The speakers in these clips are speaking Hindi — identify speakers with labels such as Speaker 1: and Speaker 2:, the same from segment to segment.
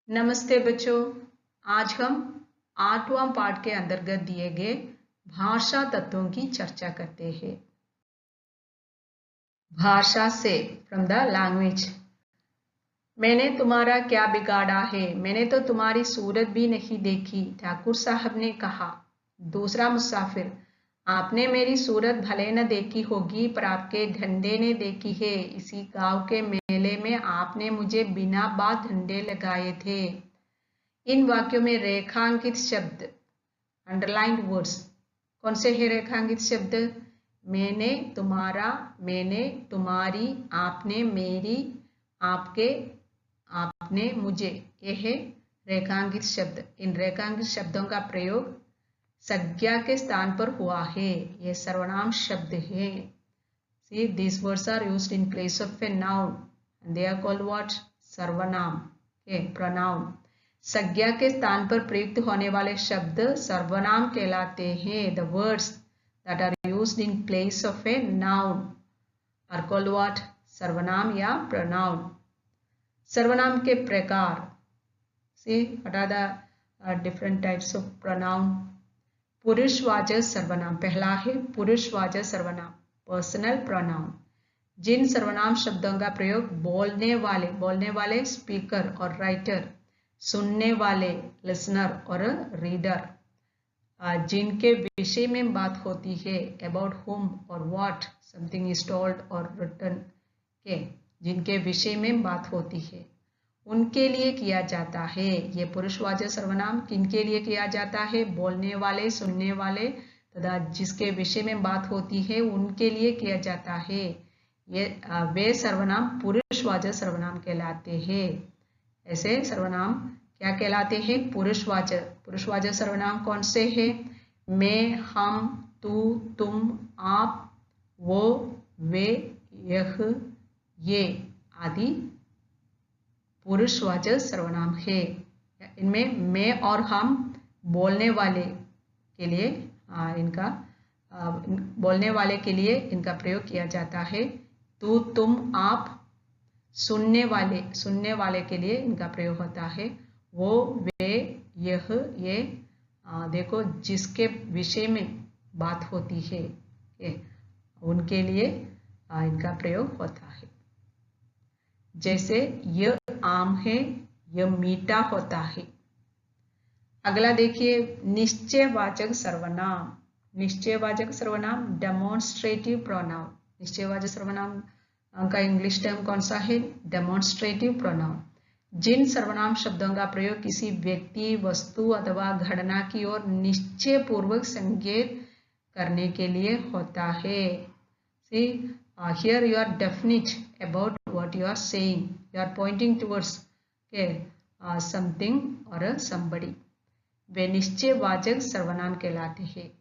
Speaker 1: नमस्ते बच्चों। आज हम 8वां पाठ के अंतर्गत दिए गए भाषा तत्वों की चर्चा करते हैं। भाषा से फ्रॉम द लैंग्वेज। मैंने तुम्हारा क्या बिगाड़ा है, मैंने तो तुम्हारी सूरत भी नहीं देखी, ठाकुर साहब ने कहा। दूसरा मुसाफिर, आपने मेरी सूरत भले न देखी होगी पर आपके ढंडे ने देखी है। इसी गांव के मेले में आपने मुझे बिना बात डंडे लगाए थे। इन वाक्यों में रेखांकित शब्द अंडरलाइंड वर्ड्स कौन से हैं? रेखांकित शब्द मैंने, तुम्हारा, मैंने, तुम्हारी, आपने, मेरी, आपके, आपने, मुझे, ये है रेखांकित शब्द। इन रेखांकित शब्दों का प्रयोग संज्ञा के स्थान पर हुआ है। ये सर्वनाम शब्द है। See, these words are used in place of a noun and they are called what? सर्वनाम। okay, pronoun। संज्ञा के स्थान पर प्रयुक्त होने वाले शब्द सर्वनाम कहलाते हैं। The words that are used in place of a noun are called what? सर्वनाम या pronoun। सर्वनाम के प्रकार। See, what are the different types of pronoun? पुरुषवाचक सर्वनाम। पहला है पुरुषवाचक सर्वनाम, पर्सनल प्रोनाउन। जिन सर्वनाम शब्दों का प्रयोग बोलने वाले स्पीकर और राइटर, सुनने वाले लिसनर और रीडर, जिनके विषय में बात होती है, अबाउट हुम और व्हाट समथिंग इज टोल्ड और रिटन, के जिनके विषय में बात होती है उनके लिए किया जाता है। ये पुरुषवाचक सर्वनाम किनके लिए किया जाता है? बोलने वाले, सुनने वाले तथा जिसके विषय में बात होती है उनके लिए किया जाता है। ये वे सर्वनाम पुरुषवाचक सर्वनाम कहलाते हैं। ऐसे सर्वनाम क्या कहलाते हैं? पुरुषवाचक। पुरुषवाचक सर्वनाम कौन से हैं? मैं, हम, तू, तुम, आप, वो, वे, यह, ये आदि पुरुषवाचक सर्वनाम है। इनमें मैं और हम बोलने वाले के लिए इनका प्रयोग किया जाता है। तू, तुम, आप सुनने वाले के लिए इनका प्रयोग होता है। वो, वे, यह, ये देखो जिसके विषय में बात होती है उनके लिए इनका प्रयोग होता है। जैसे यह आम है, यह मीठा होता है। अगला देखिए निश्चयवाचक सर्वनाम। निश्चयवाचक सर्वनाम डेमोन्स्ट्रेटिव प्रोनाउन। निश्चयवाचक सर्वनाम का इंग्लिश टर्म कौन सा है? Demonstrative pronoun. जिन सर्वनाम शब्दों का प्रयोग किसी व्यक्ति, वस्तु अथवा घटना की ओर निश्चय पूर्वक संकेत करने के लिए होता है। See, here you are definite about what you are saying. You are pointing towards something or somebody. वे निश्चयवाचक सर्वनाम कहलाते हैं।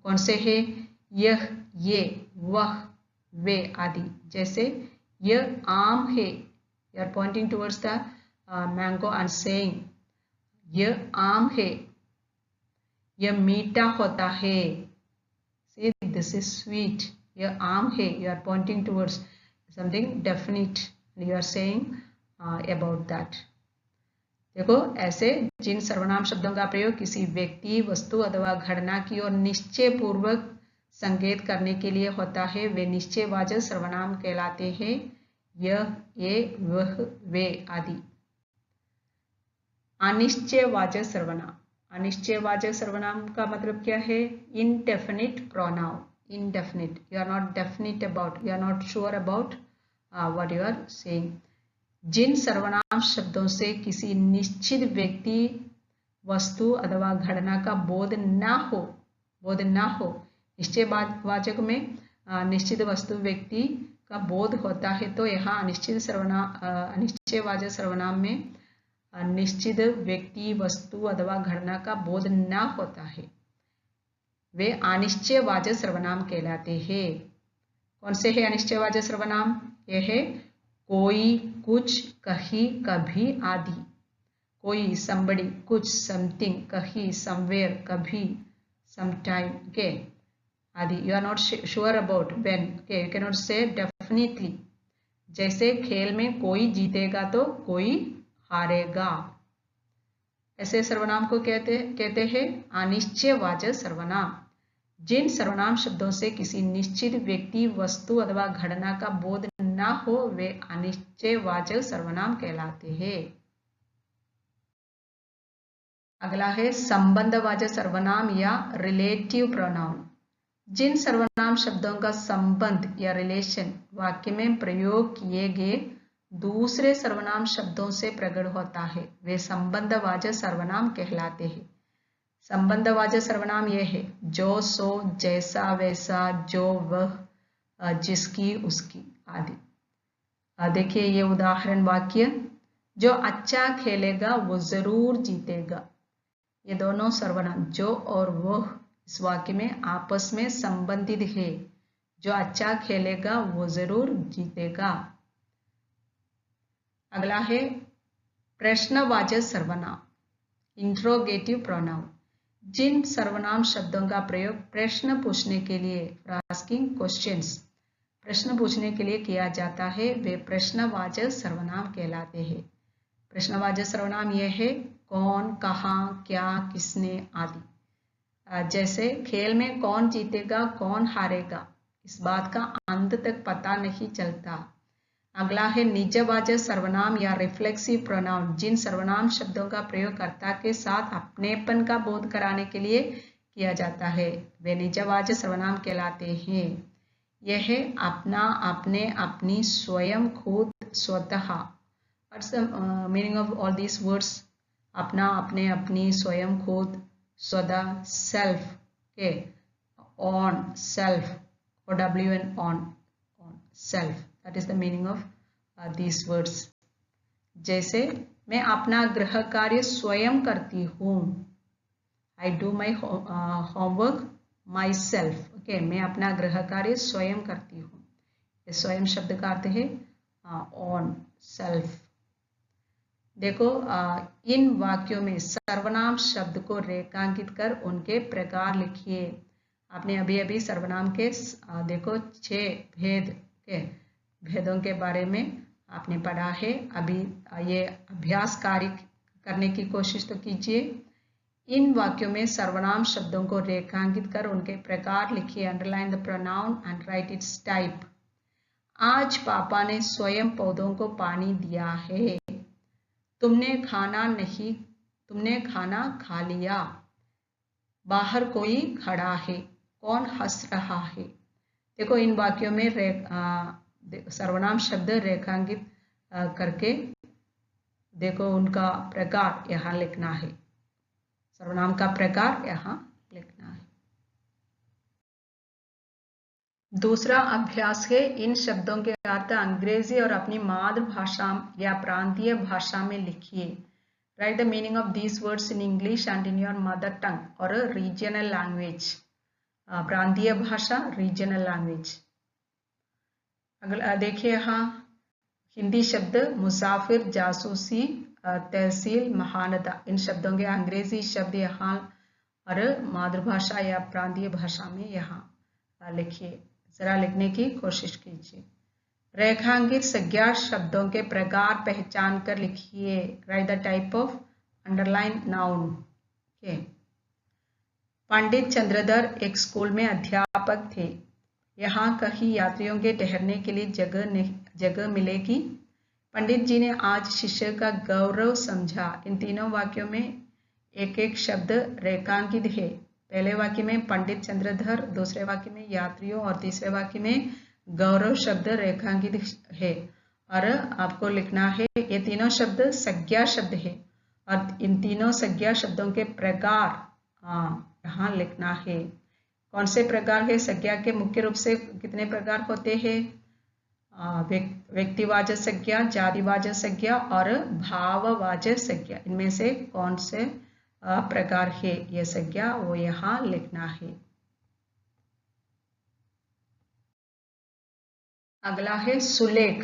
Speaker 1: कौन से है? यह, ये, वह, वे आदि। जैसे यह आम है, you are pointing towards the mango and saying यह आम है, यह मीठा होता है। See, this is sweet. यह आम है, you are pointing towards something definite. You are saying about that. देखो ऐसे जिन सर्वनाम शब्दों का प्रयोग किसी व्यक्ति, वस्तु अथवा घटना की ओर निश्चय पूर्वक संकेत करने के लिए होता है वे निश्चयवाचक सर्वनाम कहलाते हैं। यह, ये, वह, वे आदि। अनिश्चयवाचक सर्वनाम। अनिश्चयवाचक सर्वनाम का मतलब क्या है? Indefinite pronoun. Indefinite, you are not definite about, you are not sure about what you are saying. जिन सर्वनाम शब्दों से किसी निश्चित व्यक्ति, वस्तु अथवा घटना का बोध ना हो। निश्चयवाचक में निश्चित वस्तु, व्यक्ति का बोध होता है, तो यहाँ अनिश्चयवाचक सर्वनाम में निश्चित व्यक्ति, वस्तु अथवा घटना का बोध ना होता है वे अनिश्चयवाचक सर्वनाम कहलाते हैं। कौन से है अनिश्चयवाचक सर्वनाम? यह है कोई, कुछ, कहीं, कभी आदि। कोई, somebody, कुछ, something, कहीं, somewhere, कभी, sometime, आदि। You are not sure about when, you cannot say definitely। जैसे खेल में कोई जीतेगा तो कोई हारेगा। ऐसे सर्वनाम को कहते हैं अनिश्चयवाचक सर्वनाम। जिन सर्वनाम शब्दों से किसी निश्चित व्यक्ति, वस्तु अथवा घटना का बोध न हो वे अनिश्चयवाचक सर्वनाम कहलाते हैं। अगला है संबंधवाचक सर्वनाम या रिलेटिव प्रोनाउन। जिन सर्वनाम शब्दों का संबंध या रिलेशन वाक्य में प्रयोग किए गए दूसरे सर्वनाम शब्दों से प्रकट होता है वे संबंधवाचक सर्वनाम कहलाते हैं। संबंधवाचक सर्वनाम यह है जो, सो, जैसा, वैसा, जो, वह, जिसकी, उसकी आदि। देखिए ये उदाहरण वाक्य, जो अच्छा खेलेगा वो जरूर जीतेगा। ये दोनों सर्वनाम जो और वह इस वाक्य में आपस में संबंधित है। जो अच्छा खेलेगा वो जरूर जीतेगा। अगला है प्रश्नवाचक सर्वनाम, इंट्रोगेटिव प्रोनाउन। जिन सर्वनाम शब्दों का प्रयोग प्रश्न पूछने के लिए, आस्किंग क्वेश्चंस, प्रश्न पूछने के लिए किया जाता है वे प्रश्नवाचक सर्वनाम कहलाते हैं। प्रश्नवाचक सर्वनाम यह है कौन, कहाँ, क्या, किसने आदि। जैसे खेल में कौन जीतेगा, कौन हारेगा, इस बात का अंत तक पता नहीं चलता। अगला है निजवाचक सर्वनाम या रिफ्लेक्सिव प्रोनाउन। जिन सर्वनाम शब्दों का प्रयोग कर्ता के साथ अपनेपन का बोध कराने के लिए किया जाता है वे निजवाचक सर्वनाम कहलाते हैं। यह है अपना, अपने, अपनी, स्वयं, खुद, स्वतः। What's the meaning of all these words? अपना, अपने, अपनी, स्वयं, खुद, स्वतः, सेल्फ के, on, self, OWN on self, that is the meaning of these words. जैसे मैं अपना गृह कार्य स्वयं करती हूँ, I do my homework myself. Okay, मैं अपना गृह कार्य स्वयं करती हूँ। ये स्वयं शब्द का अर्थ है ऑन, सेल्फ। देखो इन वाक्यों में सर्वनाम शब्द को रेखांकित कर उनके प्रकार लिखिए। आपने अभी अभी सर्वनाम के देखो 6 भेदों के बारे में आपने पढ़ा है। अभी ये अभ्यास कार्य करने की कोशिश तो कीजिए। इन वाक्यों में सर्वनाम शब्दों को रेखांकित कर उनके प्रकार लिखिए। Underline the pronoun and right it's type. आज पापा ने स्वयं पौधों को पानी दिया है। तुमने खाना खा लिया। बाहर कोई खड़ा है। कौन हंस रहा है? देखो इन वाक्यों में सर्वनाम शब्द रेखांकित करके देखो उनका प्रकार यहाँ लिखना है। सर्वनाम का प्रकार यहाँ लिखना है। दूसरा अभ्यास है इन शब्दों के अर्थ अंग्रेजी और अपनी मातृभाषा या प्रांतीय भाषा में लिखिए। Write the meaning of these words in English and in your mother tongue और रीजनल लैंग्वेज। प्रांतीय भाषा, रीजनल लैंग्वेज। अगला देखिए यहाँ हिंदी शब्द मुसाफिर, जासूसी, तहसील, महानदा। इन शब्दों के अंग्रेजी शब्द यहाँ और मातृभाषा या प्रांतीय भाषा में यहाँ लिखिए। जरा लिखने की कोशिश कीजिए। रेखांकित संज्ञा शब्दों के प्रकार पहचान कर लिखिए। Write the type of underline noun. Okay. Pandit Chandradhar एक स्कूल में अध्यापक थे। यहाँ कहीं यात्रियों के ठहरने के लिए जगह मिलेगी। पंडित जी ने आज शिष्य का गौरव समझा। इन तीनों वाक्यों में एक एक शब्द रेखांकित है। पहले वाक्य में पंडित चंद्रधर, दूसरे वाक्य में यात्रियों और तीसरे वाक्य में गौरव शब्द रेखांकित है। और आपको लिखना है ये तीनों शब्द संज्ञा शब्द है और इन तीनों संज्ञा शब्दों के प्रकार यहाँ लिखना है। कौन से प्रकार है? संज्ञा के मुख्य रूप से कितने प्रकार होते हैं? व्यक्तिवाचक संज्ञा, जातिवाचक संज्ञा और भाववाचक संज्ञा। इनमें से कौन से प्रकार है यह संज्ञा वो यहाँ लिखना है। अगला है सुलेख।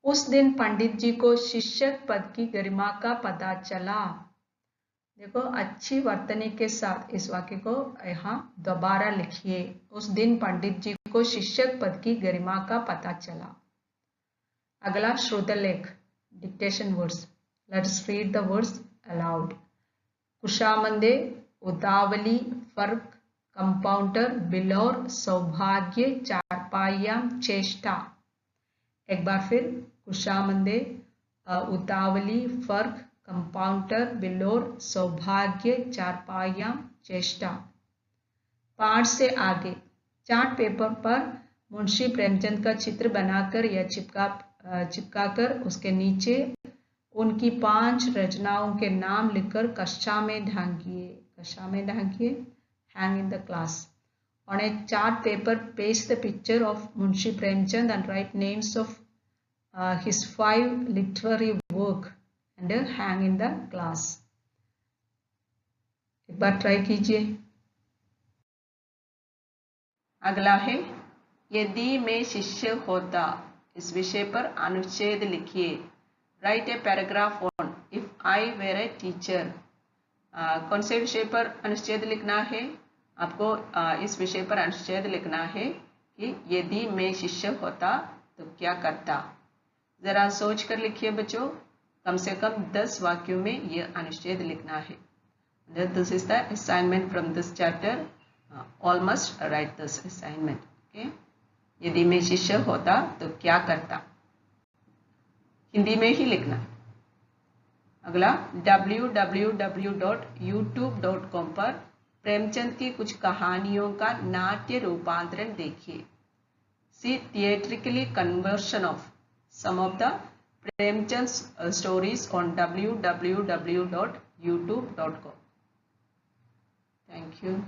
Speaker 1: उस दिन पंडित जी को शिक्षक पद की गरिमा का पता चला। देखो अच्छी वर्तनी के साथ इस वाक्य को यहाँ दोबारा लिखिए। उस दिन पंडित जी को शिक्षक पद की गरिमा का पता चला। अगला श्रुतलेख, dictation words. Let's read the words aloud. कुशामंदे, उतावली, फर्क, कंपाउंडर, बिलौर, सौभाग्य, चारपाइयाम, चेष्टा। एक बार फिर, कुशामंदे, उतावली, फर्क, कंपाउंडर, बिलोर, सौभाग्य, चारपाइयाम, चेष्टा। पाठ से आगे चार्ट पेपर पर मुंशी प्रेमचंद का चित्र बनाकर या चिपकाकर उसके नीचे उनकी 5 रचनाओं के नाम लिखकर कक्षा में ढांकिए, hang in the class. On a chart paper, paste the picture of Munshi Premchand and write names of his 5 literary work and hang in the class. एक बार ट्राई कीजिए। अगला है, यदि मैं शिष्य होता, इस विषय पर अनुच्छेद लिखिए। Write a paragraph on if I were a teacher. कौन से विषय पर अनुच्छेद लिखना है? आपको इस विषय पर अनुच्छेद लिखना है कि यदि मैं शिष्य होता तो क्या करता। जरा सोच कर लिखिए बच्चों, कम से कम 10 वाक्यों में यह अनुच्छेद लिखना है। This is the assignment from this chapter. All must write this assignment. Okay, यदि मैं शिष्य होता तो क्या करता, हिंदी में ही लिखना। अगला, www.youtube.com पर प्रेमचंद की कुछ कहानियों का नाट्य रूपांतरण देखिए। See theatrically conversion of some of the Premchand's stories on www.youtube.com. Thank you.